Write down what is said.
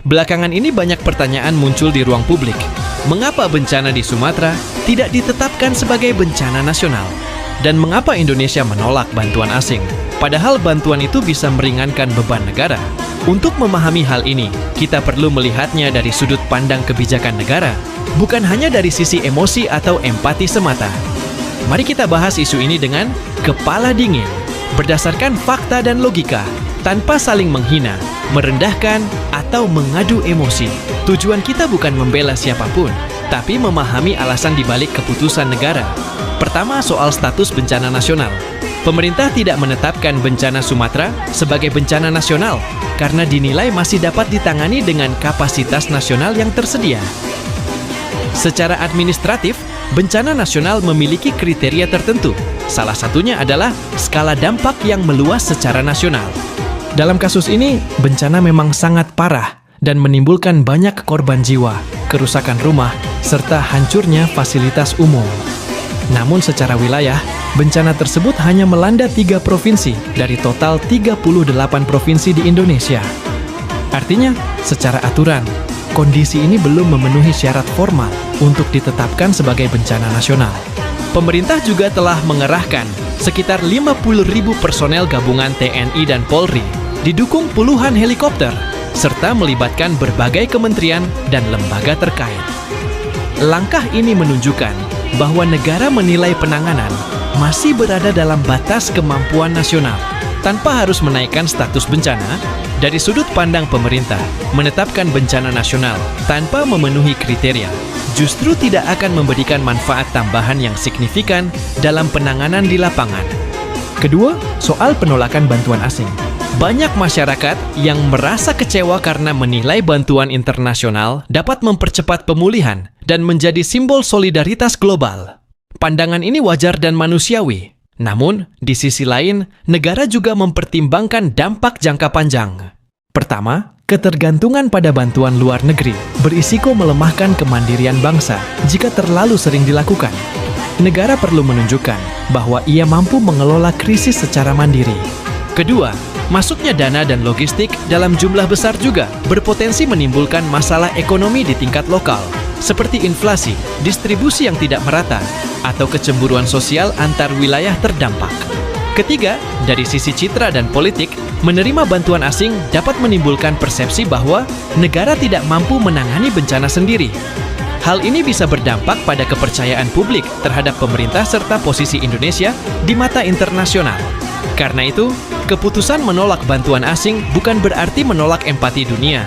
Belakangan ini banyak pertanyaan muncul di ruang publik. Mengapa bencana di Sumatera tidak ditetapkan sebagai bencana nasional? Dan mengapa Indonesia menolak bantuan asing? Padahal bantuan itu bisa meringankan beban negara. Untuk memahami hal ini, kita perlu melihatnya dari sudut pandang kebijakan negara, bukan hanya dari sisi emosi atau empati semata. Mari kita bahas isu ini dengan kepala dingin, berdasarkan fakta dan logika, tanpa saling menghina, merendahkan, atau mengadu emosi. Tujuan kita bukan membela siapapun, tapi memahami alasan dibalik keputusan negara. Pertama, soal status bencana nasional. Pemerintah tidak menetapkan bencana Sumatera sebagai bencana nasional karena dinilai masih dapat ditangani dengan kapasitas nasional yang tersedia. Secara administratif, bencana nasional memiliki kriteria tertentu. Salah satunya adalah skala dampak yang meluas secara nasional. Dalam kasus ini, bencana memang sangat parah dan menimbulkan banyak korban jiwa, kerusakan rumah, serta hancurnya fasilitas umum. Namun secara wilayah, bencana tersebut hanya melanda 3 provinsi dari total 38 provinsi di Indonesia. Artinya, secara aturan, kondisi ini belum memenuhi syarat formal untuk ditetapkan sebagai bencana nasional. Pemerintah juga telah mengerahkan sekitar 50.000 personel gabungan TNI dan Polri, didukung puluhan helikopter, serta melibatkan berbagai kementerian dan lembaga terkait. Langkah ini menunjukkan bahwa negara menilai penanganan masih berada dalam batas kemampuan nasional, tanpa harus menaikkan status bencana. Dari sudut pandang pemerintah, menetapkan bencana nasional tanpa memenuhi kriteria justru tidak akan memberikan manfaat tambahan yang signifikan dalam penanganan di lapangan. Kedua, soal penolakan bantuan asing. Banyak masyarakat yang merasa kecewa karena menilai bantuan internasional dapat mempercepat pemulihan dan menjadi simbol solidaritas global. Pandangan ini wajar dan manusiawi. Namun, di sisi lain, negara juga mempertimbangkan dampak jangka panjang. Pertama, ketergantungan pada bantuan luar negeri berisiko melemahkan kemandirian bangsa jika terlalu sering dilakukan. Negara perlu menunjukkan bahwa ia mampu mengelola krisis secara mandiri. Kedua, masuknya dana dan logistik dalam jumlah besar juga berpotensi menimbulkan masalah ekonomi di tingkat lokal, seperti inflasi, distribusi yang tidak merata, atau kecemburuan sosial antar wilayah terdampak. Ketiga, dari sisi citra dan politik, menerima bantuan asing dapat menimbulkan persepsi bahwa negara tidak mampu menangani bencana sendiri. Hal ini bisa berdampak pada kepercayaan publik terhadap pemerintah serta posisi Indonesia di mata internasional. Karena itu, keputusan menolak bantuan asing bukan berarti menolak empati dunia,